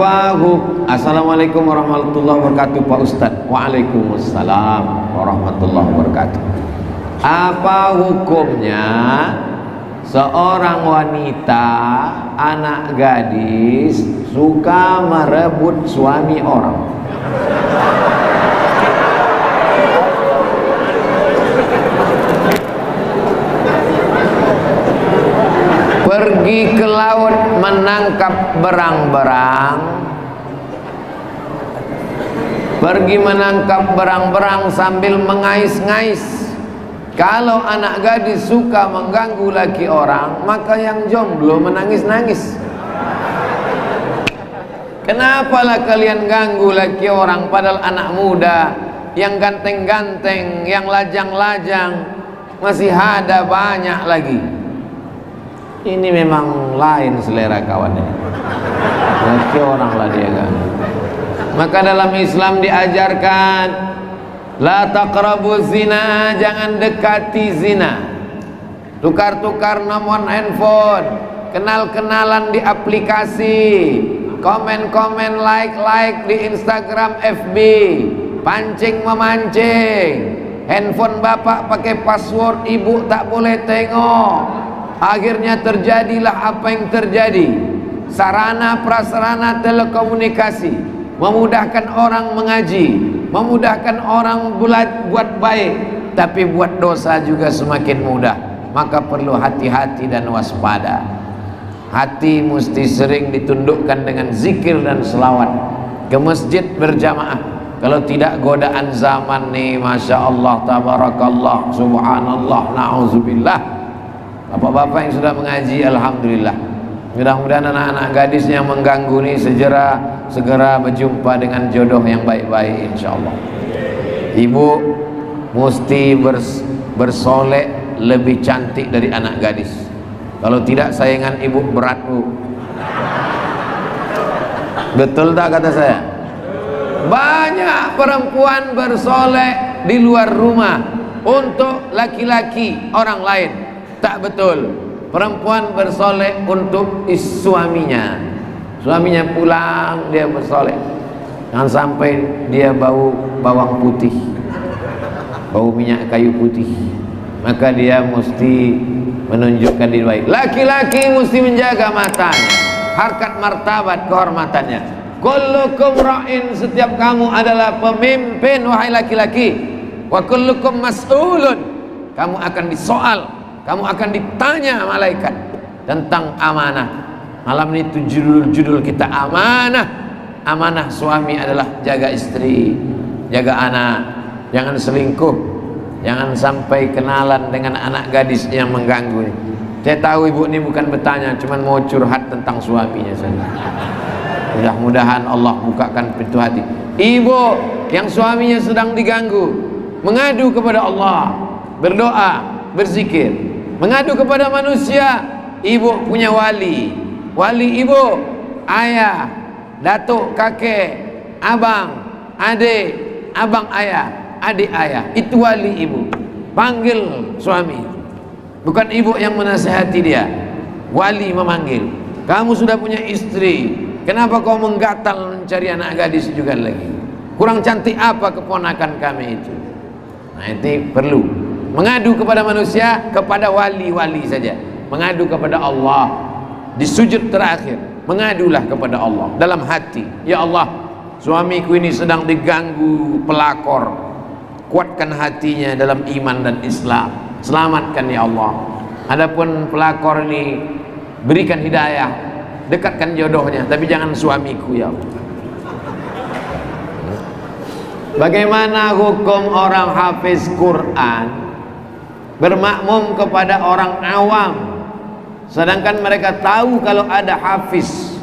Assalamualaikum warahmatullahi wabarakatuh Pak Ustadz. Waalaikumsalam warahmatullahi wabarakatuh. Apa hukumnya seorang wanita, anak gadis, suka merebut suami orang? Pergi ke laut menangkap berang-berang, pergi menangkap berang-berang sambil mengais-ngais. Kalau anak gadis suka mengganggu laki orang, maka yang jomblo menangis-nangis. Kenapalah kalian ganggu laki orang, padahal anak muda yang ganteng-ganteng, yang lajang-lajang masih ada banyak lagi. Ini memang lain selera kawannya. Laki orang lah dia kan. Maka dalam Islam diajarkan, la taqrabu zina, jangan dekati zina. Tukar-tukar nomor handphone, kenal-kenalan di aplikasi, komen-komen, like di Instagram, FB, pancing memancing. Handphone bapak pakai password, ibu tak boleh tengok. Akhirnya terjadilah apa yang terjadi. Sarana prasarana telekomunikasi memudahkan orang mengaji, memudahkan orang buat baik, tapi buat dosa juga semakin mudah. Maka perlu hati-hati dan waspada. Hati mesti sering ditundukkan dengan zikir dan selawat, ke masjid berjamaah. Kalau tidak, godaan zaman nih, masya Allah, tabarakallah, subhanallah, na'udzubillah. Bapak-bapak yang sudah mengaji, alhamdulillah. Mudah-mudahan anak-anak gadis yang mengganggu ini segera berjumpa dengan jodoh yang baik-baik, insyaallah. Ibu mesti bersolek lebih cantik dari anak gadis. Kalau tidak, sayangan ibu berat, Bu. Betul tak kata saya? Banyak perempuan bersolek di luar rumah untuk laki-laki orang lain. Tak betul. Perempuan bersolek untuk suaminya. Suaminya pulang, dia bersolek. Jangan sampai dia bau bawang putih, bau minyak kayu putih. Maka dia mesti menunjukkan diri baik. Laki-laki mesti menjaga matanya, harkat martabat kehormatannya. Kullukum ra'in, setiap kamu adalah pemimpin wahai laki-laki. Wa kullukum mas'ulun, kamu akan disoal, kamu akan ditanya malaikat tentang amanah. Malam ini judul kita amanah. Amanah suami adalah jaga istri, jaga anak, jangan selingkuh, jangan sampai kenalan dengan anak gadis yang mengganggu. Saya tahu ibu ini bukan bertanya, cuman mau curhat tentang suaminya saja. Mudah-mudahan Allah bukakan pintu hati. Ibu yang suaminya sedang diganggu, mengadu kepada Allah, berdoa, berzikir. Mengadu kepada manusia, ibu punya wali. Wali ibu, ayah, datuk, kakek, abang, adik, abang ayah, adik ayah. Itu wali ibu. Panggil suami. Bukan ibu yang menasihati dia. Wali memanggil. Kamu sudah punya istri, kenapa kau menggatal mencari anak gadis juga lagi? Kurang cantik apa keponakan kami itu? Nah, itu perlu. Mengadu kepada manusia, kepada wali-wali saja. Mengadu kepada Allah. Di sujud terakhir, mengadulah kepada Allah dalam hati. Ya Allah, suamiku ini sedang diganggu pelakor. Kuatkan hatinya dalam iman dan Islam. Selamatkan ya Allah. Adapun pelakor ini, berikan hidayah, dekatkan jodohnya, tapi jangan suamiku ya Allah. Bagaimana hukum orang hafiz Quran bermakmum kepada orang awam, sedangkan mereka tahu kalau ada hafiz?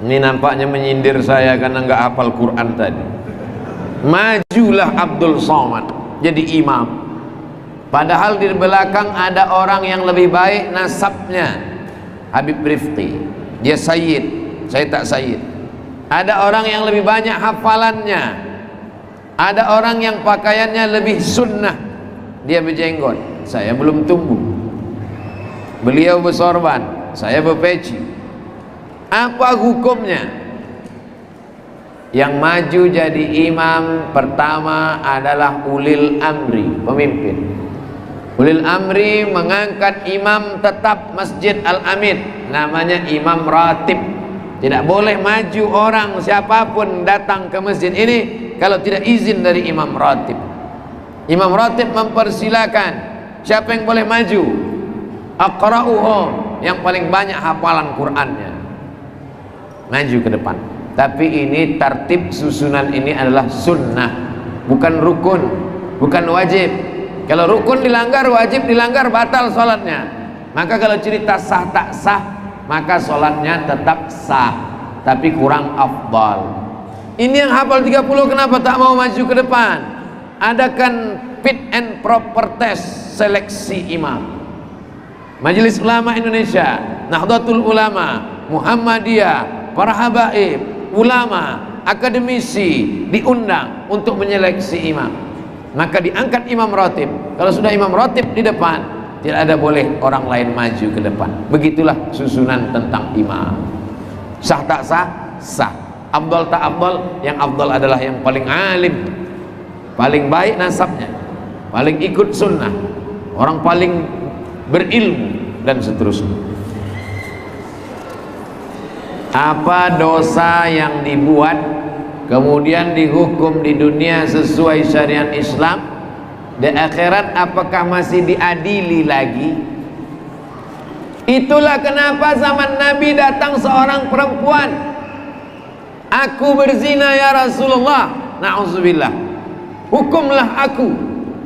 Ini nampaknya menyindir saya karena nggak hafal Quran tadi. Majulah Abdul Somad jadi imam, padahal di belakang ada orang yang lebih baik nasabnya, Habib Rifqi, dia sayyid, saya tak sayyid. Ada orang yang lebih banyak hafalannya, ada orang yang pakaiannya lebih sunnah, dia berjenggot, saya belum tumbuh. Beliau bersorban, saya berpeci. Apa hukumnya? Yang maju jadi imam pertama adalah ulil amri, pemimpin. Ulil amri mengangkat imam tetap Masjid Al-Amin, namanya imam ratib. Tidak boleh maju orang siapapun datang ke masjid ini kalau tidak izin dari imam ratib. Imam ratib mempersilakan siapa yang boleh maju, aqra'uhu, yang paling banyak hafalan Qur'annya, maju ke depan. Tapi ini tertib susunan ini adalah sunnah, bukan rukun, bukan wajib. Kalau rukun dilanggar, wajib dilanggar, batal sholatnya. Maka kalau cerita sah tak sah, maka sholatnya tetap sah, tapi kurang afdal. Ini yang hafal 30 kenapa tak mau maju ke depan? Adakan fit and proper test seleksi imam. Majelis Ulama Indonesia, Nahdlatul Ulama, Muhammadiyah, para habaib, ulama, akademisi diundang untuk menyeleksi imam. Maka diangkat imam ratib. Kalau sudah imam ratib di depan, tidak ada boleh orang lain maju ke depan. Begitulah susunan tentang imam. Sah tak sah? Sah. Afdal tak afdal? Yang afdal adalah yang paling alim, paling baik nasabnya, paling ikut sunnah, orang paling berilmu, dan seterusnya. Apa dosa yang dibuat kemudian dihukum di dunia sesuai syariat Islam, di akhirat apakah masih diadili lagi? Itulah kenapa zaman Nabi datang seorang perempuan, aku berzina ya Rasulullah, na'udzubillah, hukumlah aku.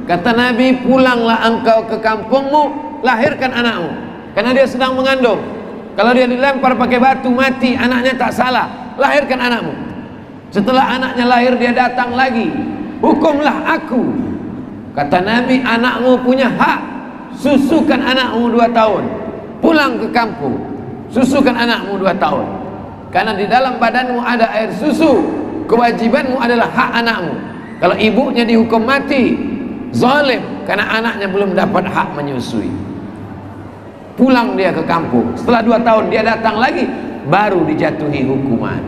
Kata Nabi, pulanglah engkau ke kampungmu, lahirkan anakmu, karena dia sedang mengandung. Kalau dia dilempar pakai batu mati, anaknya tak salah, lahirkan anakmu. Setelah anaknya lahir, dia datang lagi, hukumlah aku. Kata Nabi, anakmu punya hak, susukan anakmu 2 tahun, pulang ke kampung, susukan anakmu 2 tahun, karena di dalam badanmu ada air susu, kewajibanmu adalah hak anakmu. Kalau ibunya dihukum mati, zalim, karena anaknya belum dapat hak menyusui. Pulang dia ke kampung, setelah 2 tahun dia datang lagi, baru dijatuhi hukuman.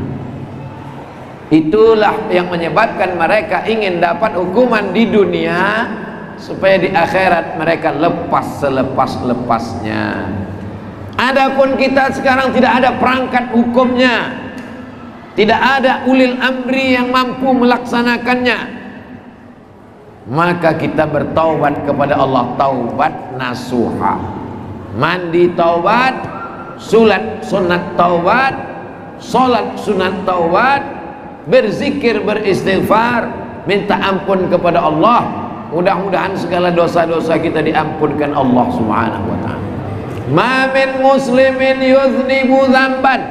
Itulah yang menyebabkan mereka ingin dapat hukuman di dunia, supaya di akhirat mereka lepas selepas-lepasnya. Adapun kita sekarang tidak ada perangkat hukumnya, tidak ada ulil amri yang mampu melaksanakannya, maka kita bertaubat kepada Allah, taubat nasuha. Mandi taubat, sulat sunat taubat, solat sunat taubat, berzikir, beristighfar, minta ampun kepada Allah. Mudah-mudahan segala dosa-dosa kita diampunkan Allah Subhanahu wa ta'ala. Ma min muslimin yuznibu dzamban.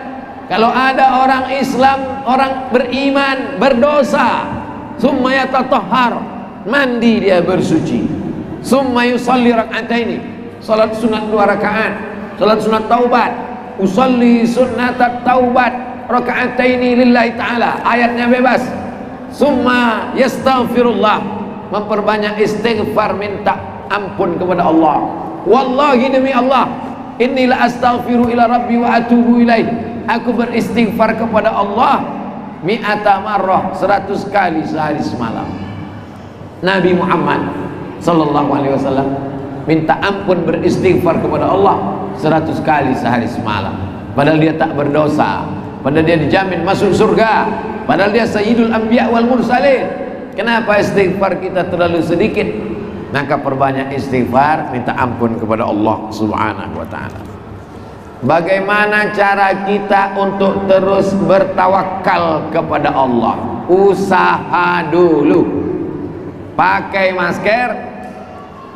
Kalau ada orang Islam, orang beriman berdosa, summa yatatahhar, mandi dia bersuci, summa yusalli rak'ataini, salat sunat 2 rakaat, salat sunat taubat, usalli sunnatat taubat rak'ataini lillahi ta'ala, ayatnya bebas. Summa yastaghfirullah, memperbanyak istighfar, minta ampun kepada Allah. Wallahi, demi Allah, inni la astaghfiru ila rabbi wa atubu ilaih, aku beristighfar kepada Allah mi'ata marrah, 100 kali sehari semalam. Nabi Muhammad sallallahu alaihi wasallam minta ampun, beristighfar kepada Allah 100 kali sehari semalam. Padahal dia tak berdosa, padahal dia dijamin masuk surga, padahal dia sayyidul anbiya wal mursalin. Kenapa istighfar kita terlalu sedikit? Maka perbanyak istighfar, minta ampun kepada Allah Subhanahu wa ta'ala. Bagaimana cara kita untuk terus bertawakal kepada Allah? Usaha dulu, pakai masker,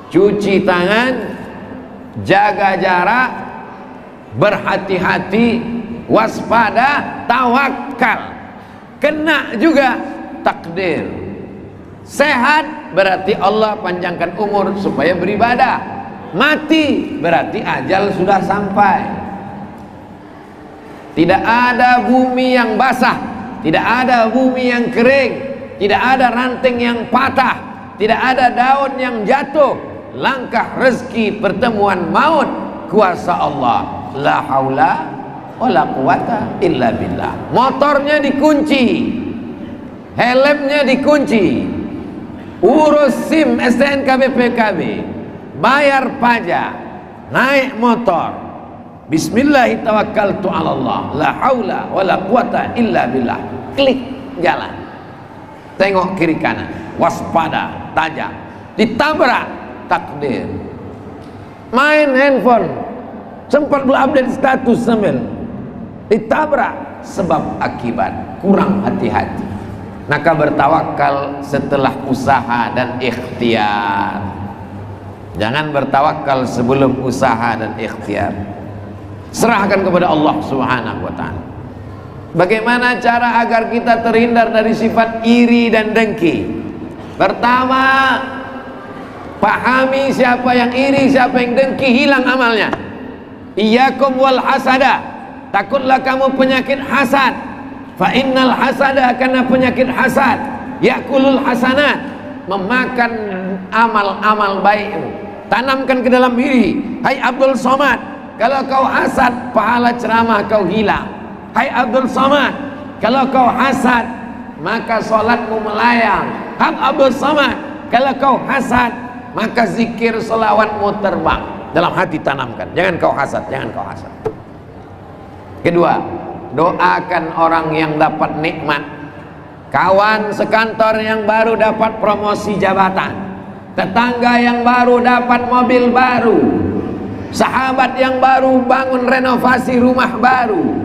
cuci tangan, jaga jarak, berhati-hati, waspada, tawakal. Kena juga takdir. Sehat berarti Allah panjangkan umur supaya beribadah. Mati berarti ajal sudah sampai. Tidak ada bumi yang basah, tidak ada bumi yang kering, tidak ada ranting yang patah, tidak ada daun yang jatuh. Langkah rezeki, pertemuan maut, kuasa Allah. La haula wala quwata illa billah. Motornya dikunci, helmnya dikunci, urus SIM STNK BPKB, bayar pajak, naik motor, bismillahirrahmanirrahim, la haula wala quwata illa billah, klik jalan, tengok kiri kanan, waspada, tajam, ditabrak takdir. Main handphone, sempat belum update status sambil ditabrak, sebab akibat kurang hati-hati. Maka bertawakal setelah usaha dan ikhtiar. Jangan bertawakal sebelum usaha dan ikhtiar. Serahkan kepada Allah Subhanahu wa ta'ala. Bagaimana cara agar kita terhindar dari sifat iri dan dengki? Pertama, pahami siapa yang iri, siapa yang dengki, hilang amalnya. Iyyakum wal hasada, takutlah kamu penyakit hasad. Fa innal hasada, karena penyakit hasad yakulul hasanat, memakan amal-amal baikmu. Tanamkan ke dalam diri. Hai Abdul Somad, kalau kau hasad, pahala ceramah kau hilang. Hai Abdul Somad, kalau kau hasad, maka solatmu melayang. Hai Abdul Somad, kalau kau hasad, maka zikir selawatmu terbang. Dalam hati tanamkan, jangan kau hasad, jangan kau hasad. Kedua, doakan orang yang dapat nikmat. Kawan sekantor yang baru dapat promosi jabatan, tetangga yang baru dapat mobil baru, sahabat yang baru bangun renovasi rumah baru,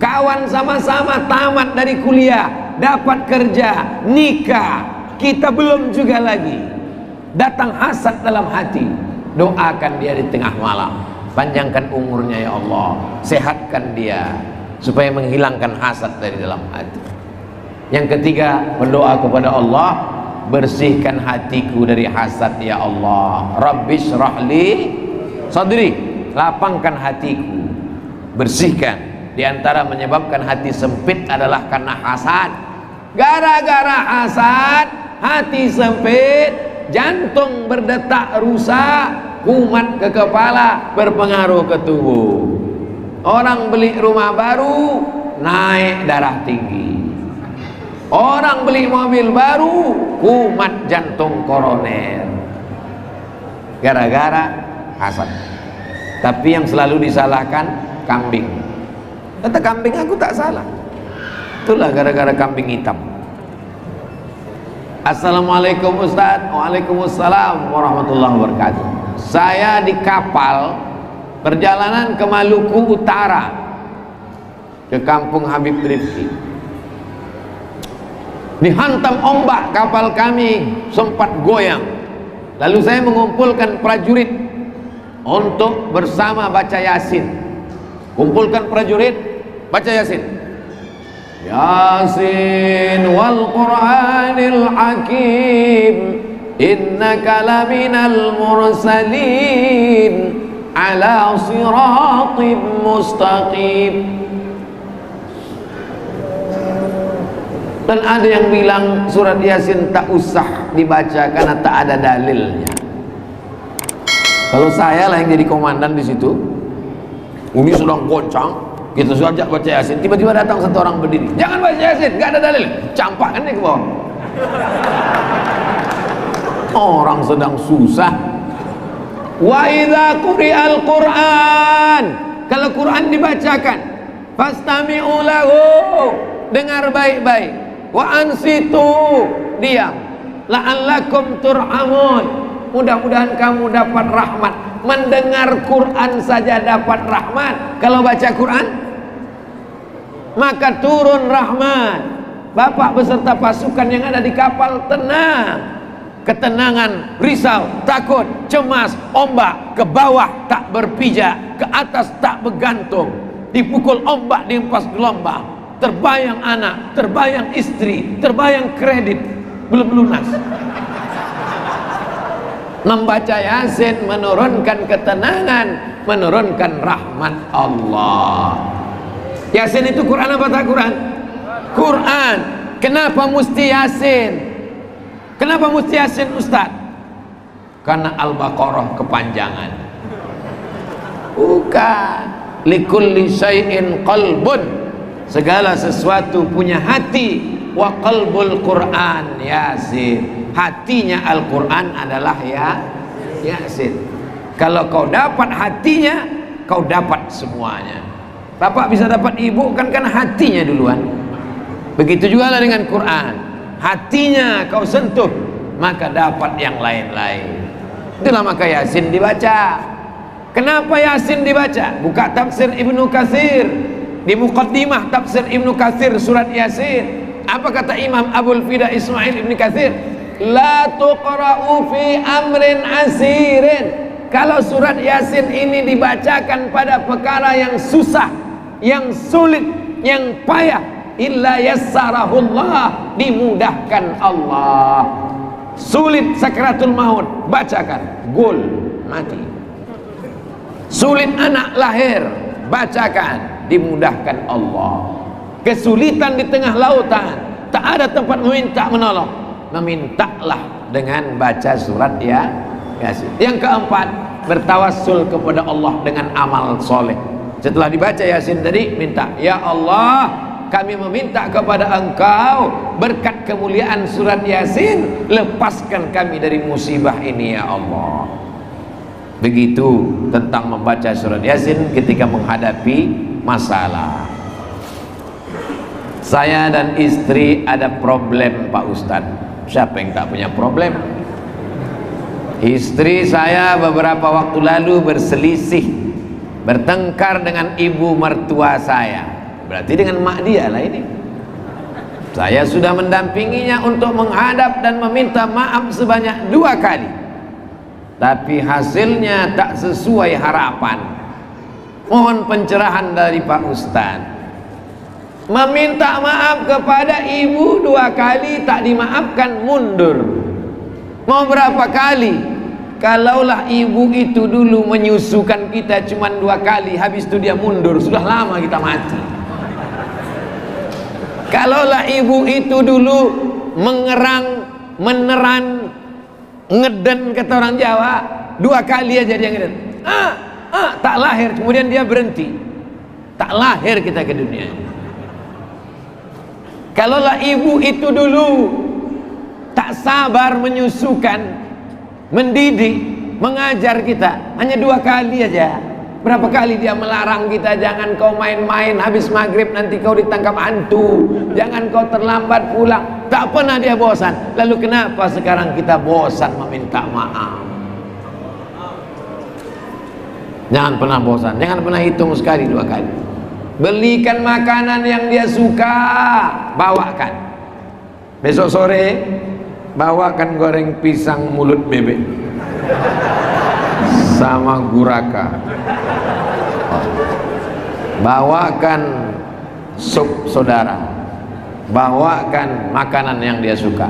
kawan sama-sama tamat dari kuliah, dapat kerja, nikah, kita belum juga lagi. Datang hasad dalam hati, doakan dia di tengah malam, panjangkan umurnya ya Allah, sehatkan dia supaya menghilangkan hasad dari dalam hati. Yang ketiga, berdoa kepada Allah, bersihkan hatiku dari hasad ya Allah. Rabbis rahli sadri, lapangkan hatiku, bersihkan. Di antara menyebabkan hati sempit adalah karena hasad. Gara-gara hasad, hati sempit, jantung berdetak rusak, kumat ke kepala, berpengaruh ke tubuh. Orang beli rumah baru, naik darah tinggi. Orang beli mobil baru, kumat jantung koroner. Gara-gara hasad. Tapi yang selalu disalahkan kambing. Kata kambing, aku tak salah. Itulah gara-gara kambing hitam. Assalamualaikum Ustaz. Waalaikumsalam warahmatullahi wabarakatuh. Saya di kapal perjalanan ke Maluku Utara, ke kampung Habib Rifki. Dihantam ombak kapal kami, sempat goyang. Lalu saya mengumpulkan prajurit untuk bersama baca Yasin. Kumpulkan prajurit, baca Yasin. Yasin wal Qur'anil Hakim, innaka laminal mursalin ala siratim mustaqim. Dan ada yang bilang surat Yasin tak usah dibaca karena tak ada dalilnya. Kalau saya lah yang jadi komandan di situ, ini sedang goncang, kita sudah ajak baca Yasin, tiba-tiba datang satu orang berdiri, jangan baca Yasin, gak ada dalil, campakkan dia ke bawah. Orang sedang susah. Wa idza quri'al Qur'an, kalau Quran dibacakan, fastami'u lahu, dengar baik-baik. Wa ansitu, diam. La'allakum turhamun, mudah-mudahan kamu dapat rahmat. Mendengar Quran saja dapat rahmat, kalau baca Quran maka turun rahmat. Bapak beserta pasukan yang ada di kapal tenang, ketenangan, risau, takut, cemas, ombak ke bawah tak berpijak, ke atas tak bergantung, dipukul ombak, dihempas gelombang, terbayang anak, terbayang istri, terbayang kredit belum lunas. Membaca Yasin menurunkan ketenangan, menurunkan rahmat Allah. Yasin itu Quran apa tak Quran? Quran. Kenapa mesti Yasin? Kenapa mesti Yasin Ustaz? Karena Al-Baqarah kepanjangan. Bukan. likulli syai'in qalbun, segala sesuatu punya hati. Wa qalbul Quran Yasin, hatinya Al-Quran adalah Yasin. Kalau kau dapat hatinya, kau dapat semuanya. Bapak bisa dapat ibu kan karena hatinya duluan. Begitu juga dengan Quran, hatinya kau sentuh, maka dapat yang lain-lain. Itulah maka Yasin dibaca. Kenapa Yasin dibaca? Buka tafsir Ibnu Katsir, di muqaddimah tafsir Ibnu Katsir surat Yasin, apa kata Imam Abul Fida Ismail Ibnu Katsir? La tuqra'u fi amrin asirin. Kalau surat Yasin ini dibacakan pada perkara yang susah, yang sulit, yang payah, illa yassarahullah, dimudahkan Allah. Sulit sakratul maut, bacakan, gol, mati. Sulit anak lahir, bacakan, dimudahkan Allah. Kesulitan di tengah lautan, tak ada tempat meminta menolong, memintalah dengan baca surat Yasin. Yang keempat, bertawassul kepada Allah dengan amal soleh. Setelah dibaca Yasin tadi, minta, ya Allah, kami meminta kepada Engkau berkat kemuliaan surat Yasin, lepaskan kami dari musibah ini ya Allah. Begitu tentang membaca surat Yasin ketika menghadapi masalah. Saya dan istri ada problem Pak Ustadz. Siapa yang tak punya problem? Istri saya beberapa waktu lalu berselisih, bertengkar dengan ibu mertua saya. Berarti dengan mak dia lah ini. Saya sudah mendampinginya untuk menghadap dan meminta maaf sebanyak 2 kali, tapi hasilnya tak sesuai harapan. Mohon pencerahan dari Pak Ustadz. Meminta maaf kepada ibu 2 kali, tak dimaafkan, mundur. Mau berapa kali? Kalaulah ibu itu dulu menyusukan kita cuma 2 kali, habis itu dia mundur, sudah lama kita mati. Kalaulah ibu itu dulu mengerang, meneran, ngeden kata orang Jawa, 2 kali aja dia ngeden, tak lahir, kemudian dia berhenti, tak lahir kita ke dunia. Kalaulah ibu itu dulu tak sabar menyusukan, mendidik, mengajar kita, hanya 2 kali aja. Berapa kali dia melarang kita, jangan kau main-main, habis maghrib nanti kau ditangkap hantu, jangan kau terlambat pulang. Tak pernah dia bosan. Lalu kenapa sekarang kita bosan meminta maaf? Jangan pernah bosan, jangan pernah hitung sekali 2 kali. Belikan makanan yang dia suka, bawakan. Besok sore bawakan goreng pisang mulut bebek sama guraka. Bawakan sup saudara, bawakan makanan yang dia suka.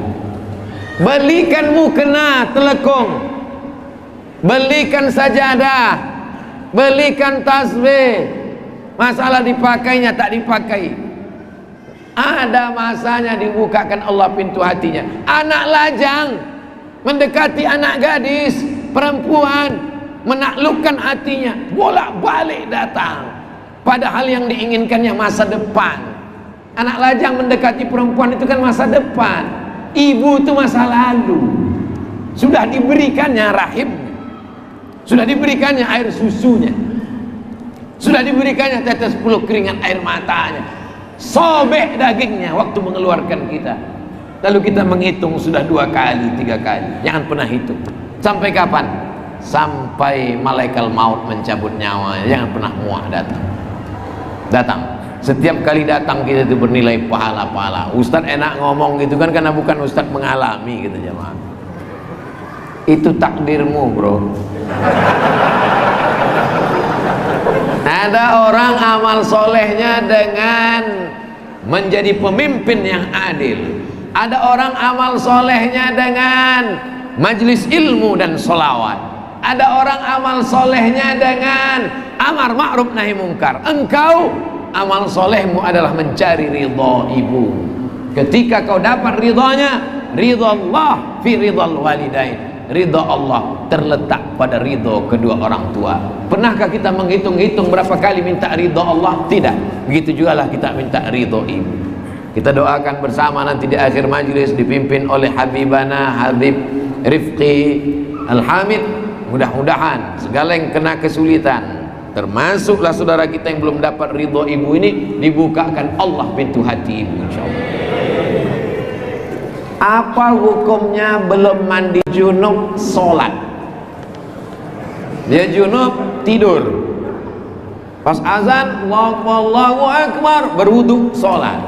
Belikan mukena telekung, belikan sajadah, belikan tasbih. Masalah dipakainya tak dipakai, ada masanya dibukakan Allah pintu hatinya. Anak lajang mendekati anak gadis perempuan, menaklukkan hatinya, bolak-balik datang, padahal yang diinginkannya masa depan. Anak lajang mendekati perempuan itu kan masa depan, ibu itu masa lalu. Sudah diberikannya rahimnya, sudah diberikannya air susunya, sudah diberikannya tetes puluh keringat air matanya, sobek dagingnya waktu mengeluarkan kita. Lalu kita menghitung sudah 2 kali, 3 kali. Jangan pernah hitung. Sampai kapan? Sampai malaikat maut mencabut nyawanya. Jangan pernah muak datang. Setiap kali datang kita itu bernilai pahala-pahala. Ustadz enak ngomong gitu kan, karena bukan Ustadz mengalami gitu jemaah. Itu takdirmu bro. Ada orang amal solehnya dengan menjadi pemimpin yang adil. Ada orang amal solehnya dengan majlis ilmu dan sholawat. Ada orang amal solehnya dengan amar ma'ruf nahi mungkar. Engkau amal solehmu adalah mencari ridha ibu. Ketika kau dapat ridhanya, ridha Allah fi ridhal walidain. ridho Allah terletak pada ridho kedua orang tua. Pernahkah kita menghitung-hitung berapa kali minta ridho Allah? Tidak. Begitu juga lah kita minta ridho ibu. Kita doakan bersama nanti di akhir majlis dipimpin oleh Habibana Habib Rifqi Al-Hamid. Mudah-mudahan segala yang kena kesulitan, termasuklah saudara kita yang belum dapat ridho ibu ini, dibukakan Allah pintu hati ibu insyaallah. Apa hukumnya belum mandi junub sholat? Dia junub tidur, pas azan Allahu Akbar berwudu sholat,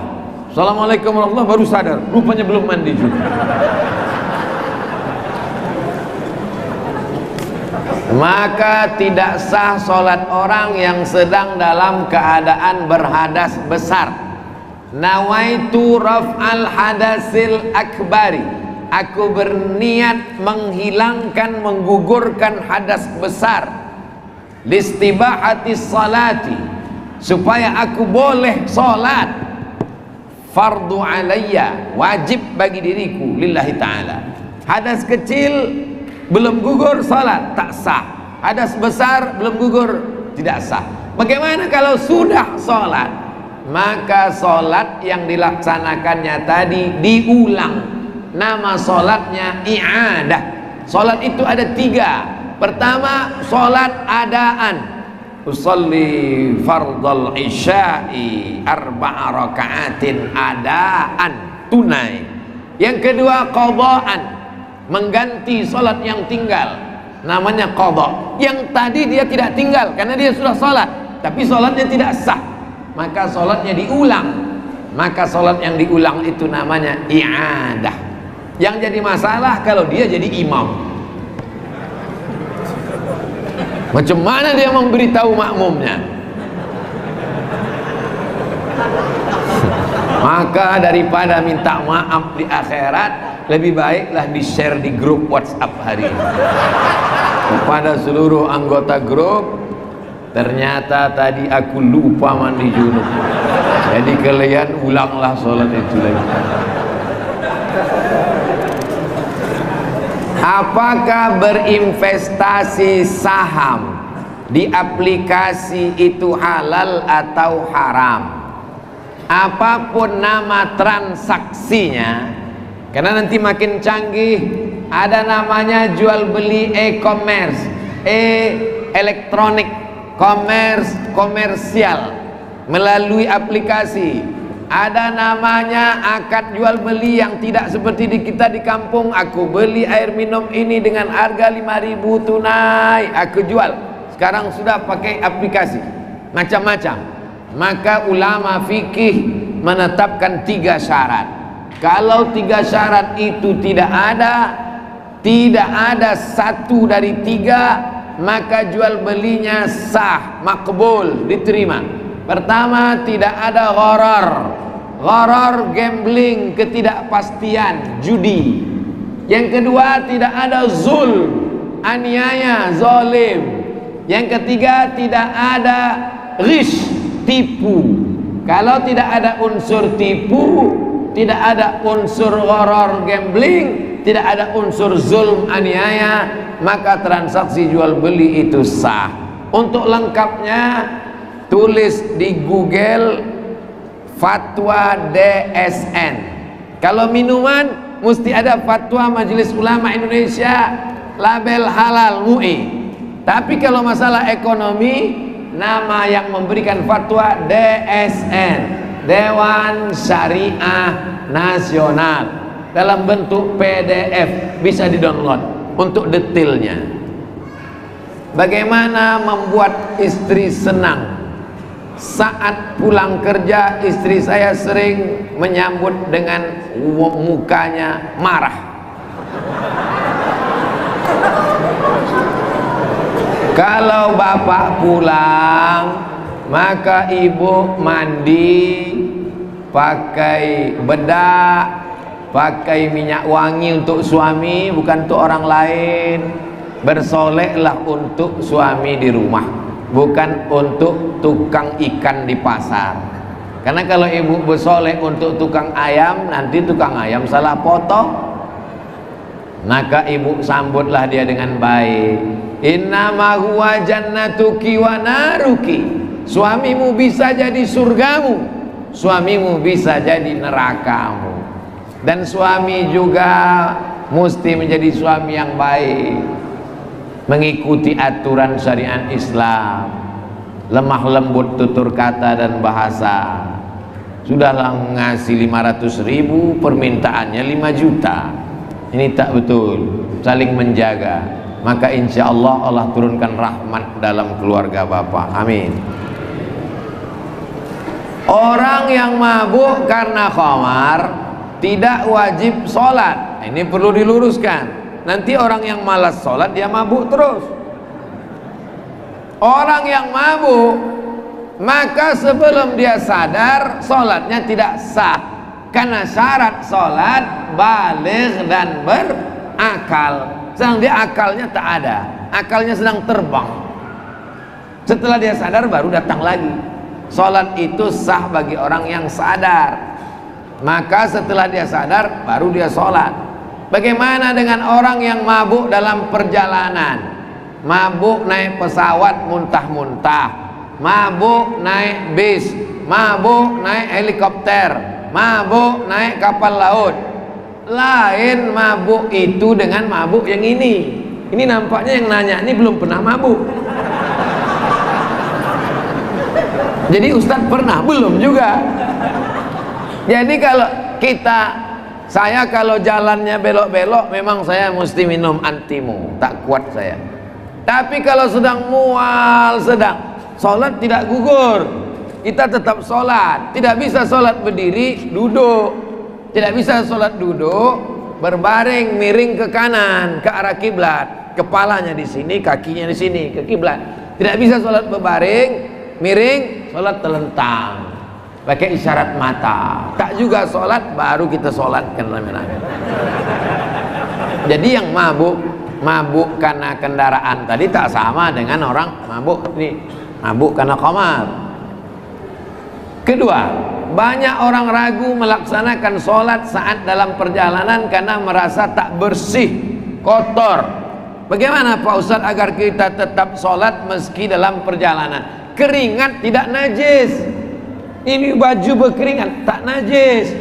Assalamualaikum warahmatullahi baru sadar rupanya belum mandi junub. Maka tidak sah sholat orang yang sedang dalam keadaan berhadas besar. Nawaitu raf'al hadasil akbari, aku berniat menghilangkan, menggugurkan hadas besar, listibahati salati, supaya aku boleh sholat, fardu alayya, wajib bagi diriku, lillahi ta'ala. Hadas kecil belum gugur sholat tak sah, hadas besar belum gugur tidak sah. Bagaimana kalau sudah sholat? Maka sholat yang dilaksanakannya tadi diulang, nama sholatnya i'adah. Sholat itu ada 3. Pertama, sholat adaan, usolli fardal isya'i 4 raka'atin adaan, tunai. Yang kedua, qadaan, mengganti sholat yang tinggal, namanya qadha. Yang tadi dia tidak tinggal karena dia sudah sholat, tapi sholatnya tidak sah, maka sholatnya diulang. Maka sholat yang diulang itu namanya i'adah. Yang jadi masalah kalau dia jadi imam, macam mana dia memberitahu makmumnya? Maka daripada minta maaf di akhirat, lebih baiklah di share di grup WhatsApp hari ini kepada seluruh anggota grup. Ternyata tadi aku lupa mandi junub, jadi kalian ulanglah sholat itu lagi. Apakah berinvestasi saham di aplikasi itu halal atau haram? Apapun nama transaksinya, karena nanti makin canggih, ada namanya jual beli e-commerce, elektronik, komersial melalui aplikasi. Ada namanya akad jual beli yang tidak seperti di kita di kampung. Aku beli air minum ini dengan harga 5.000 tunai, aku jual. Sekarang sudah pakai aplikasi macam-macam. Maka ulama fikih menetapkan 3 syarat. Kalau 3 syarat itu tidak ada satu dari 3, maka jual belinya sah, makbul, diterima. Pertama, tidak ada gharar, gambling, ketidakpastian, judi. Yang kedua, tidak ada zulm, aniaya, zalim. Yang ketiga, tidak ada ghish, tipu. Kalau tidak ada unsur tipu, tidak ada unsur gharar, gambling, tidak ada unsur zulm, aniaya, maka transaksi jual beli itu sah. Untuk lengkapnya tulis di Google fatwa DSN. Kalau minuman mesti ada fatwa Majelis Ulama Indonesia, label halal MUI. Tapi kalau masalah ekonomi, nama yang memberikan fatwa DSN, Dewan Syariah Nasional, dalam bentuk PDF, bisa di-download untuk detailnya. Bagaimana membuat istri senang? Saat pulang kerja, istri saya sering menyambut dengan mukanya marah. Kalau bapak pulang, maka ibu mandi, pakai bedak, pakai minyak wangi untuk suami, bukan untuk orang lain. Bersoleklah untuk suami di rumah, bukan untuk tukang ikan di pasar. Karena kalau ibu bersolek untuk tukang ayam, nanti tukang ayam salah potong. maka ibu sambutlah dia dengan baik. Innama huwa jannatuki wa naruki. Suamimu bisa jadi surgamu, suamimu bisa jadi nerakamu. Dan suami juga mesti menjadi suami yang baik, mengikuti aturan syariat Islam, lemah lembut tutur kata dan bahasa. Sudahlah ngasih 500.000, permintaannya 5 juta. Ini tak betul. Saling menjaga, maka insya Allah Allah turunkan rahmat dalam keluarga bapak. Amin. Orang yang mabuk karena khamar tidak wajib sholat. Ini perlu diluruskan. Nanti orang yang malas sholat dia mabuk terus. Orang yang mabuk, maka sebelum dia sadar sholatnya tidak sah, karena syarat sholat baligh dan berakal. Sedang dia akalnya tak ada, akalnya sedang terbang. Setelah dia sadar baru datang lagi. Sholat itu sah bagi orang yang sadar, maka setelah dia sadar baru dia sholat. Bagaimana dengan orang yang mabuk dalam perjalanan? Mabuk naik pesawat muntah-muntah, mabuk naik bis, mabuk naik helikopter, mabuk naik kapal laut. Lain mabuk itu dengan mabuk yang ini. Ini nampaknya yang nanya ini belum pernah mabuk. Jadi Ustadz pernah? Belum juga. Jadi kalau saya kalau jalannya belok-belok, memang saya mesti minum antimu, tak kuat saya. Tapi kalau sedang mual, sholat tidak gugur, kita tetap sholat. Tidak bisa sholat berdiri, duduk. Tidak bisa sholat duduk, berbaring, miring ke kanan, ke arah kiblat. Kepalanya di sini, kakinya di sini, ke kiblat. Tidak bisa sholat berbaring, miring, sholat telentang, pakai isyarat mata. Tak juga sholat, baru kita sholatkan rame-rame. Jadi yang mabuk karena kendaraan tadi tak sama dengan orang mabuk ini, mabuk karena khamar. Kedua, banyak orang ragu melaksanakan sholat saat dalam perjalanan karena merasa tak bersih, kotor. Bagaimana Pak Ustadz agar kita tetap sholat meski dalam perjalanan? Keringat tidak najis. Ini baju berkeringat tak najis,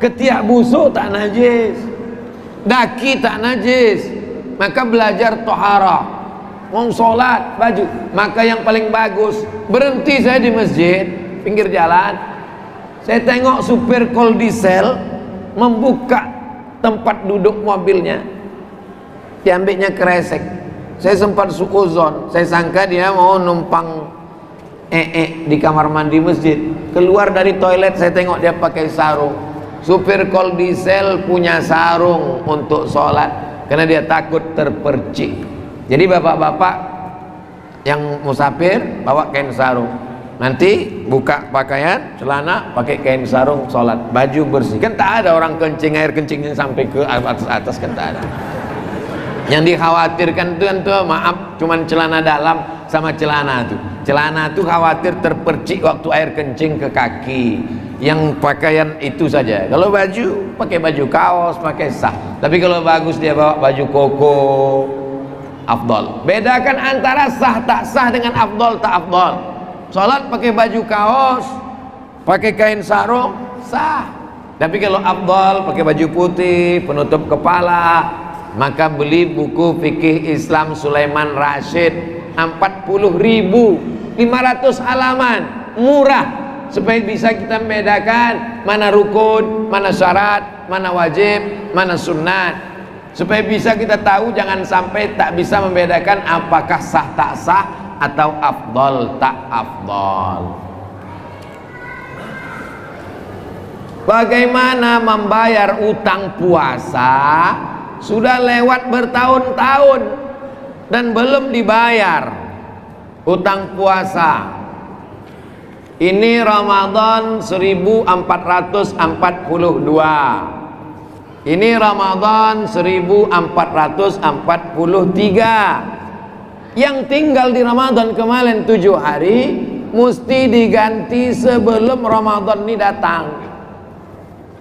ketiak busuk tak najis, daki tak najis. Maka belajar toharah, mau sholat baju. Maka yang paling bagus, berhenti saya di masjid pinggir jalan, saya tengok supir kol diesel membuka tempat duduk mobilnya, diambilnya kresek. Saya sempat suuzon, saya sangka dia mau numpang di kamar mandi masjid. Keluar dari toilet saya tengok dia pakai sarung. Supir kol diesel punya sarung untuk sholat karena dia takut terpercik. Jadi bapak-bapak yang musafir bawa kain sarung, nanti buka pakaian celana pakai kain sarung, sholat baju bersih. Kan tak ada orang kencing, air kencingnya sampai ke atas kan tak ada. Yang dikhawatirkan tuh maaf cuman celana dalam sama celana tuh. Celana tuh khawatir terpercik waktu air kencing ke kaki. Yang pakaian itu saja. Kalau baju pakai baju kaos, pakai sah. Tapi kalau bagus dia bawa baju koko, afdol. Bedakan antara sah tak sah dengan afdol tak afdol. Sholat pakai baju kaos, pakai kain sarung, sah. Tapi kalau afdol pakai baju putih, penutup kepala, maka beli buku fikih Islam Sulaiman Rashid 40.000, 500 halaman, murah. Supaya bisa kita membedakan mana rukun, mana syarat, mana wajib, mana sunnat. Supaya bisa kita tahu, jangan sampai tak bisa membedakan apakah sah tak sah atau afdol tak afdol. Bagaimana membayar utang puasa? Sudah lewat bertahun-tahun dan belum dibayar utang puasa. Ini Ramadan 1442. Ini Ramadan 1443. Yang tinggal di Ramadan kemarin 7 hari mesti diganti sebelum Ramadan ini datang.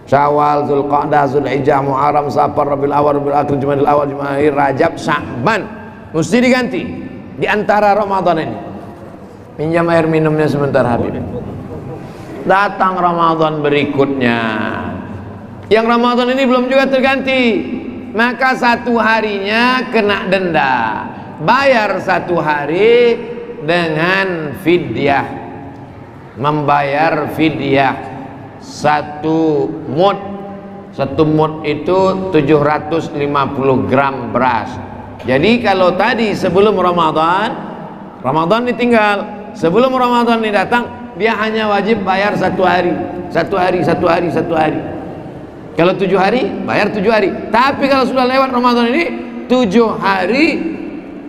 Syawal, Zulqa'dah, Zulhijjah, Muharram, Safar, Rabiul Awwal, Rabiul Akhir, Jumadil Awal, Jumadil Akhir, Rajab, Sya'ban. Mesti diganti di antara Ramadan ini. Pinjam air minumnya sebentar Habib. Datang Ramadan berikutnya. Yang Ramadan ini belum juga terganti. Maka satu harinya kena denda. Bayar satu hari dengan fidyah. Membayar fidyah. Satu mud itu 750 gram beras. Jadi kalau tadi sebelum Ramadan ditinggal, sebelum Ramadan ini datang, dia hanya wajib bayar satu hari. Kalau 7 hari, bayar 7 hari. Tapi kalau sudah lewat Ramadan ini 7 hari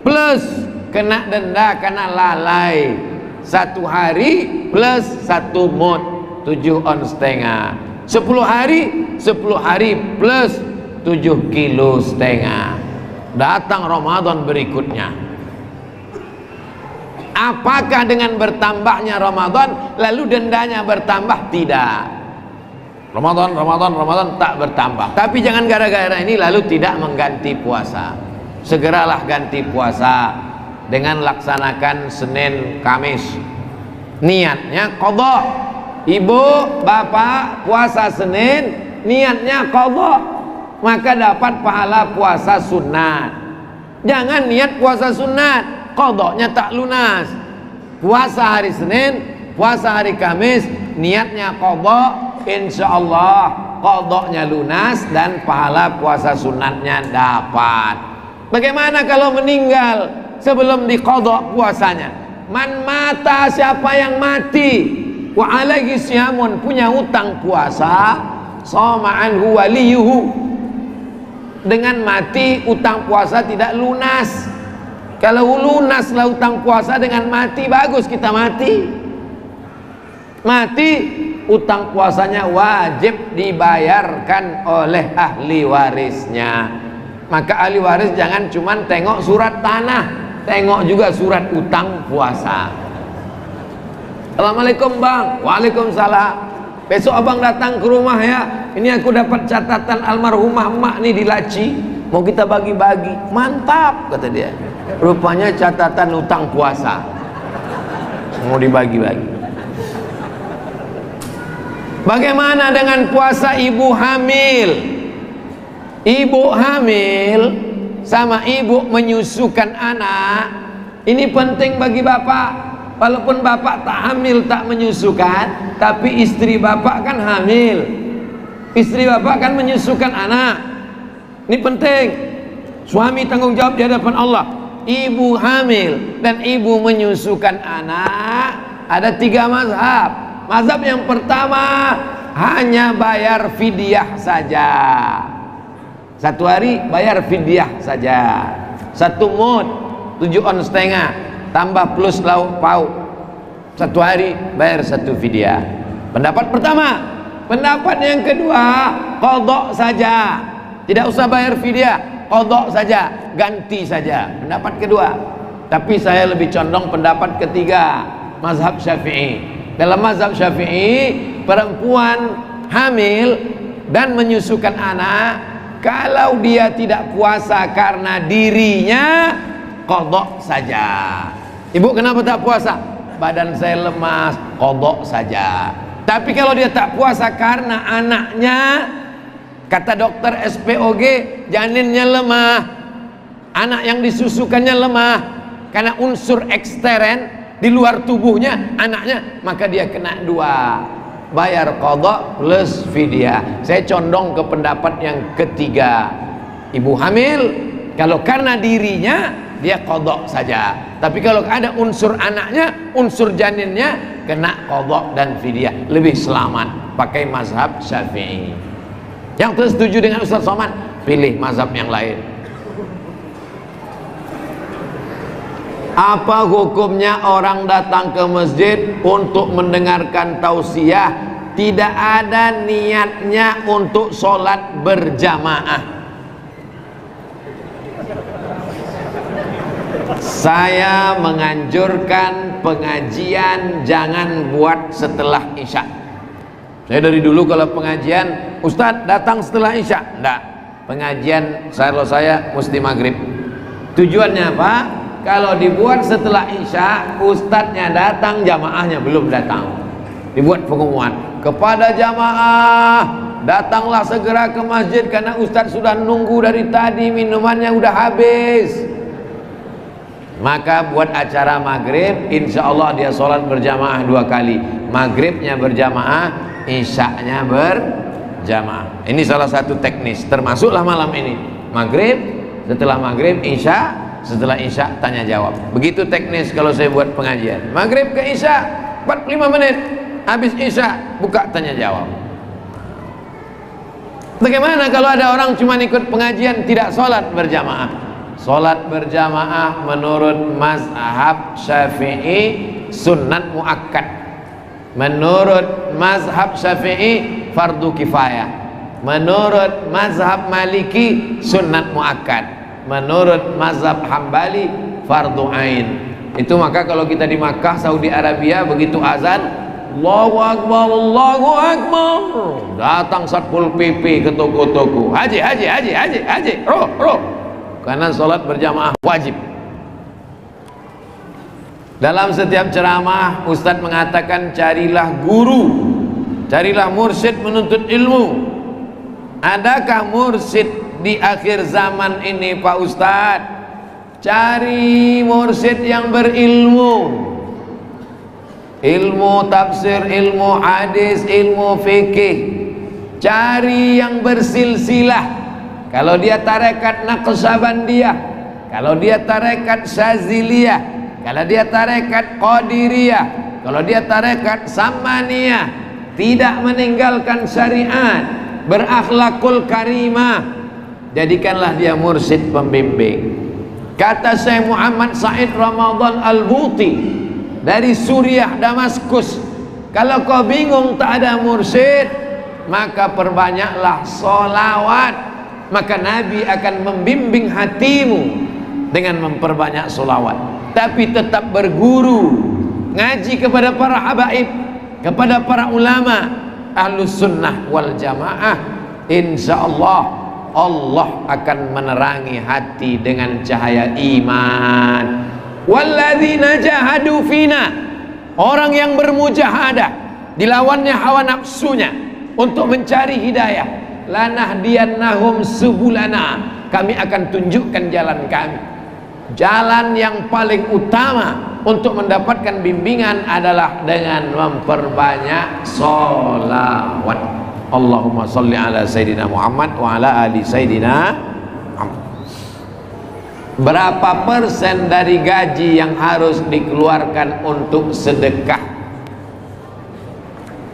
plus kena denda karena lalai. 1 hari plus 1 mud, 7,5 on. 10 hari plus 7,5 kilo. Datang Ramadan berikutnya. Apakah dengan bertambahnya Ramadan lalu dendanya bertambah? Tidak. Ramadan tak bertambah. Tapi jangan gara-gara ini lalu tidak mengganti puasa. Segeralah ganti puasa dengan laksanakan Senin Kamis. Niatnya qadha. Ibu, bapak puasa Senin, niatnya qadha, maka dapat pahala puasa sunat. Jangan niat puasa sunat, qadhanya tak lunas. Puasa hari Senin, puasa hari Kamis, niatnya qadha, insyaallah qadhanya lunas dan pahala puasa sunatnya dapat. Bagaimana kalau meninggal sebelum diqadha puasanya? Man mata, siapa yang mati wa alaihi siyamun, punya utang puasa, shoma anhu waliyuhu, dengan mati utang puasa tidak lunas. Kalau lunaslah utang puasa dengan mati, bagus kita mati. Mati utang puasanya wajib dibayarkan oleh ahli warisnya. Maka ahli waris jangan cuman tengok surat tanah, tengok juga surat utang puasa. Assalamualaikum bang. Waalaikumsalam. Besok abang datang ke rumah ya. Ini aku dapat catatan almarhumah emak nih di laci, mau kita bagi-bagi. Mantap kata dia. Rupanya catatan utang puasa, mau dibagi-bagi. Bagaimana dengan puasa ibu hamil? Ibu hamil sama ibu menyusukan anak, ini penting bagi bapak. Walaupun bapak tak hamil, tak menyusukan, tapi istri bapak kan hamil, istri bapak kan menyusukan anak. Ini penting. Suami tanggung jawab di hadapan Allah. Ibu hamil dan ibu menyusukan anak, ada 3 mazhab. Mazhab yang pertama hanya bayar fidyah saja. 1 hari bayar fidyah saja. 1 mud 7,5 on tambah plus lauk pauk. 1 hari bayar 1 fidyah. Pendapat pertama. Pendapat yang kedua, qadha saja, tidak usah bayar fidyah, qadha saja, ganti saja. Pendapat kedua. Tapi saya lebih condong pendapat ketiga, mazhab Syafi'i. Dalam mazhab Syafi'i, perempuan hamil dan menyusukan anak, kalau dia tidak puasa karena dirinya, qadha saja. Ibu kenapa tak puasa? Badan saya lemas, qadha saja. Tapi kalau dia tak puasa karena anaknya, kata dokter SPOG, janinnya lemah, anak yang disusukannya lemah, karena unsur ekstern di luar tubuhnya anaknya, maka dia kena 2, bayar qadha plus fidyah. Saya condong ke pendapat yang ketiga. Ibu hamil kalau karena dirinya, dia qadha saja. Tapi kalau ada unsur anaknya, unsur janinnya, kena qadha dan fidyah. Lebih selamat pakai mazhab Syafi'i. Yang setuju dengan Ustaz Somad, pilih mazhab yang lain. Apa hukumnya orang datang ke masjid untuk mendengarkan tausiah, tidak ada niatnya untuk sholat berjamaah? Saya menganjurkan pengajian jangan buat setelah isya. Saya dari dulu kalau pengajian, Ustadz datang setelah Isya. Enggak, pengajian saya mesti maghrib. Tujuannya apa? Kalau dibuat setelah Isya, Ustadznya datang, jamaahnya belum datang. Dibuat pengumuman kepada jamaah, datanglah segera ke masjid karena Ustadz sudah nunggu dari tadi, minumannya udah habis. Maka buat acara maghrib, insya Allah dia sholat berjamaah 2 kali. Maghribnya berjamaah, isyaknya berjamaah. Ini salah satu teknis, termasuklah malam ini. Maghrib, setelah maghrib, isya, setelah isya tanya jawab. Begitu teknis kalau saya buat pengajian. Maghrib ke isya 45 menit, habis isya buka tanya jawab. Bagaimana kalau ada orang cuma ikut pengajian tidak sholat berjamaah? Sholat berjamaah menurut mazhab Syafi'i sunnat muakkad. Menurut mazhab Syafi'i fardu kifayah. Menurut mazhab Maliki sunnat muakkad. Menurut mazhab Hambali fardu ain. Itu maka kalau kita di Makkah, Saudi Arabia, begitu azan Allahu Akbar, Allahu Akbar, datang Satpol PP ke toko-toko. Haji, roh. Karena sholat berjamaah wajib. Dalam setiap ceramah Ustadz mengatakan carilah guru, carilah mursyid menuntut ilmu. Adakah mursyid di akhir zaman ini Pak Ustadz? Cari mursyid yang berilmu, ilmu tafsir, ilmu hadis, ilmu fikih. Cari yang bersilsilah. Kalau dia tarekat Naqsabandiyah, kalau dia tarekat Syaziliyah, kalau dia tarekat Qadiriyah, kalau dia tarekat Samaniyah, tidak meninggalkan syariat, berakhlakul karimah, jadikanlah dia mursyid pembimbing. Kata Syekh Muhammad Said Ramadan Al-Buti dari Suriah Damaskus, kalau kau bingung tak ada mursyid, maka perbanyaklah sholawat, maka Nabi akan membimbing hatimu dengan memperbanyak sholawat. Tapi tetap berguru, ngaji kepada para habaib, kepada para ulama ahlus sunnah wal jamaah. Insya Allah Allah akan menerangi hati dengan cahaya iman. Walladzina jahadu fina, orang yang bermujahadah, dilawannya hawa nafsunya untuk mencari hidayah, lanahdiyannahum subulana, kami akan tunjukkan jalan kami. Jalan yang paling utama untuk mendapatkan bimbingan adalah dengan memperbanyak sholawat. Allahumma salli ala Sayyidina Muhammad wa ala ali Sayyidina Muhammad. Berapa persen dari gaji yang harus dikeluarkan untuk sedekah?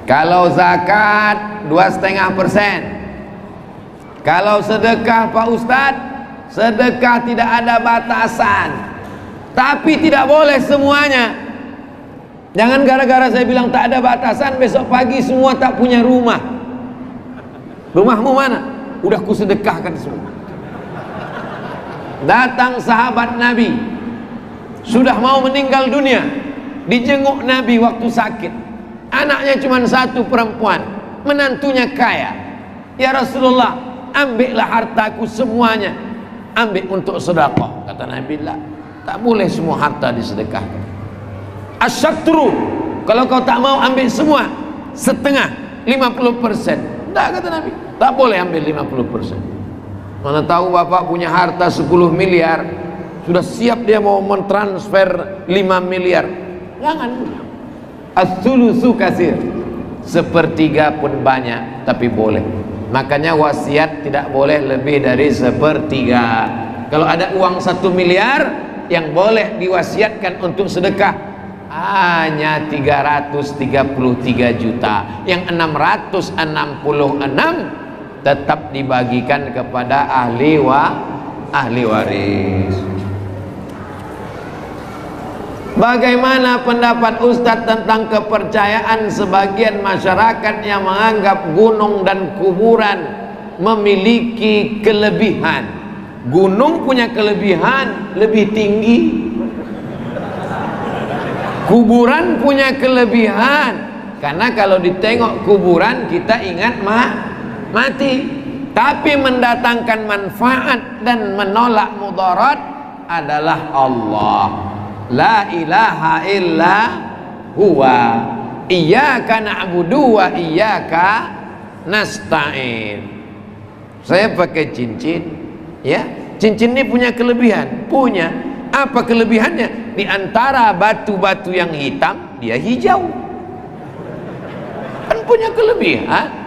Kalau zakat 2,5%. Kalau sedekah Pak Ustadz, sedekah tidak ada batasan, tapi tidak boleh semuanya. Jangan gara-gara saya bilang tak ada batasan, besok pagi semua tak punya rumah. Rumahmu mana? Udah kusedekahkan semua. Datang sahabat Nabi, sudah mau meninggal dunia, dijenguk Nabi waktu sakit. Anaknya cuma 1 perempuan, menantunya kaya. Ya Rasulullah, ambillah hartaku semuanya, ambil untuk sedekah. Kata Nabi, lah, tak boleh semua harta disedekahkan. Asyatru, kalau kau tak mau ambil semua, setengah, 50%. Tak, kata Nabi, tak boleh ambil 50%. Mana tahu bapak punya harta 10 miliar, sudah siap dia mau mentransfer 5 miliar. Jangan. As-sulusu kasir, 1/3 pun banyak, tapi boleh. Makanya wasiat tidak boleh lebih dari 1/3. Kalau ada uang 1 miliar yang boleh diwasiatkan untuk sedekah hanya 333 juta. Yang 666 tetap dibagikan kepada ahli waris. Bagaimana pendapat Ustadz tentang kepercayaan sebagian masyarakat yang menganggap gunung dan kuburan memiliki kelebihan? Gunung punya kelebihan lebih tinggi, kuburan punya kelebihan Karena kalau ditengok kuburan kita ingat mati. Tapi mendatangkan manfaat dan menolak mudarat adalah Allah. La ilaha illa huwa iyyaka na'budu wa iyyaka nasta'in. Saya pakai cincin, ya. Cincin ini punya kelebihan, punya. Apa kelebihannya? Di antara batu-batu yang hitam, dia hijau. Kan punya kelebihan.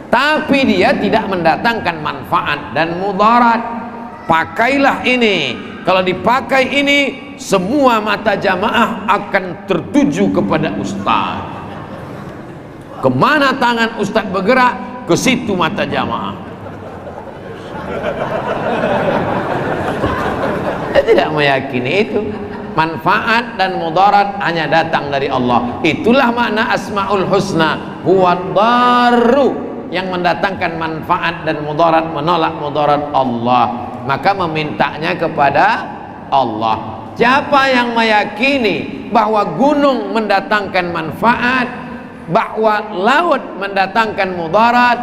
Tapi dia tidak mendatangkan manfaat dan mudarat. Pakailah ini. Kalau dipakai ini, semua mata jamaah akan tertuju kepada ustaz. Kemana tangan ustaz bergerak, ke situ mata jamaah. Saya tidak meyakini itu. Manfaat dan mudarat hanya datang dari Allah. Itulah makna Asmaul Husna. Huwad darru, yang mendatangkan manfaat dan mudarat, menolak mudarat Allah. Maka memintanya kepada Allah. Siapa yang meyakini bahwa gunung mendatangkan manfaat, bahwa laut mendatangkan mudarat,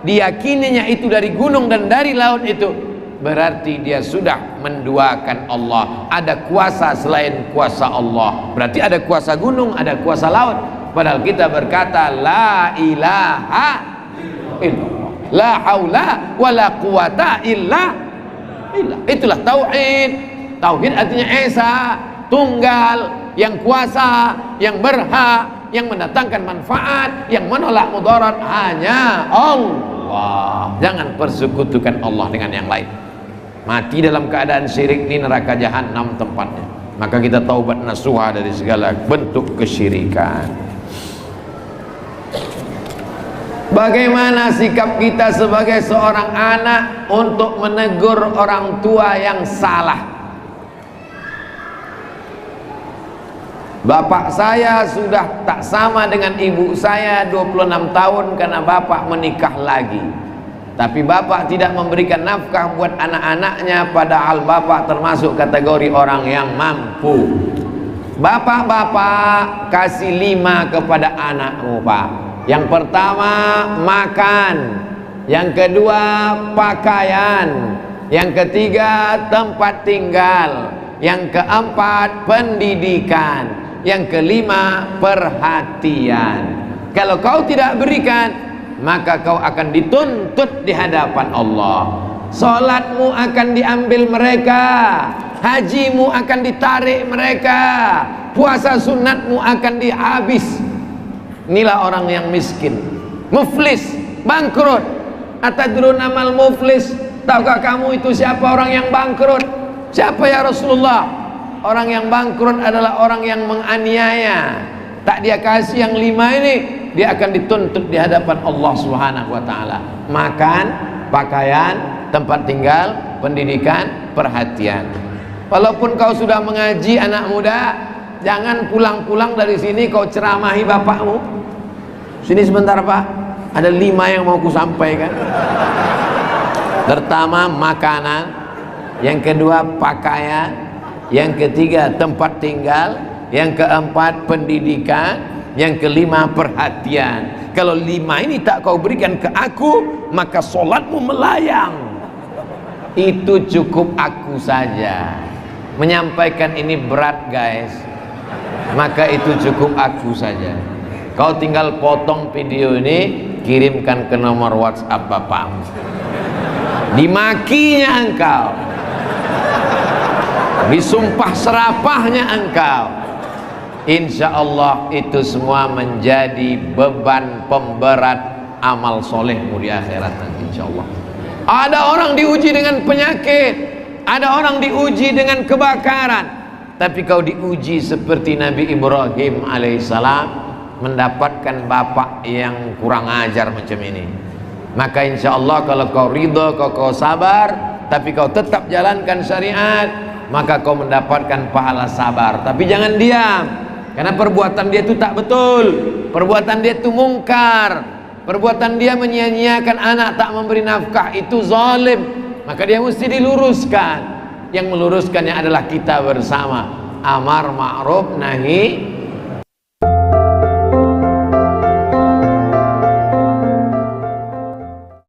diyakininya itu dari gunung dan dari laut itu, berarti dia sudah menduakan Allah. Ada kuasa selain kuasa Allah. Berarti ada kuasa gunung, ada kuasa laut. Padahal kita berkata la ilaha illallah, la haula wala quwata illa billah. Itulah tauhid. Tauhid artinya esa, tunggal, yang kuasa, yang berhak, yang mendatangkan manfaat, yang menolak mudarat hanya Allah. Jangan persekutukan Allah dengan yang lain. Mati dalam keadaan syirik ini neraka jahanam tempatnya. Maka kita taubat nasuha dari segala bentuk kesyirikan. Bagaimana sikap kita sebagai seorang anak untuk menegur orang tua yang salah? Bapak saya sudah tak sama dengan ibu saya 26 tahun karena bapak menikah lagi. Tapi bapak tidak memberikan nafkah buat anak-anaknya, padahal bapak termasuk kategori orang yang mampu. Bapak-bapak, kasih 5 kepada anakmu, Pak. Yang pertama makan, yang kedua pakaian, yang ketiga tempat tinggal, yang keempat pendidikan, yang kelima perhatian. Kalau kau tidak berikan, maka kau akan dituntut di hadapan Allah. Salatmu akan diambil mereka, hajimu akan ditarik mereka, puasa sunatmu akan dihabis. Inilah orang yang miskin, muflis, bangkrut. Atadruna mal muflis? Tahukah kamu itu siapa orang yang bangkrut? Siapa ya Rasulullah? Orang yang bangkrut adalah orang yang menganiaya. Tak dia kasih yang 5 ini, dia akan dituntut di hadapan Allah Subhanahu wa taala. Makan, pakaian, tempat tinggal, pendidikan, perhatian. Walaupun kau sudah mengaji anak muda, jangan pulang-pulang dari sini kau ceramahi bapakmu. Sini sebentar Pak, ada 5 yang mau ku sampaikan. Pertama makanan, yang kedua pakaian, yang ketiga tempat tinggal, yang keempat pendidikan, yang kelima perhatian. Kalau 5 ini tak kau berikan ke aku, maka solatmu melayang. Itu cukup aku saja. Menyampaikan ini berat guys, maka itu cukup aku saja. Kau tinggal potong video ini, kirimkan ke nomor WhatsApp bapakmu. Dimakinya engkau, disumpah serapahnya engkau, insya Allah itu semua menjadi beban pemberat amal solehmu di akhirat nanti insya Allah. Ada orang diuji dengan penyakit, ada orang diuji dengan kebakaran, tapi kau diuji seperti Nabi Ibrahim alaihissalam, mendapatkan bapak yang kurang ajar macam ini. Maka insya Allah kalau kau ridho, kau sabar, tapi kau tetap jalankan syariat, maka kau mendapatkan pahala sabar. Tapi jangan diam, karena perbuatan dia itu tak betul, perbuatan dia itu mungkar, perbuatan dia menyia-nyiakan anak, tak memberi nafkah, itu zalim. Maka dia mesti diluruskan. Yang meluruskannya adalah kita bersama. Amar ma'ruf nahi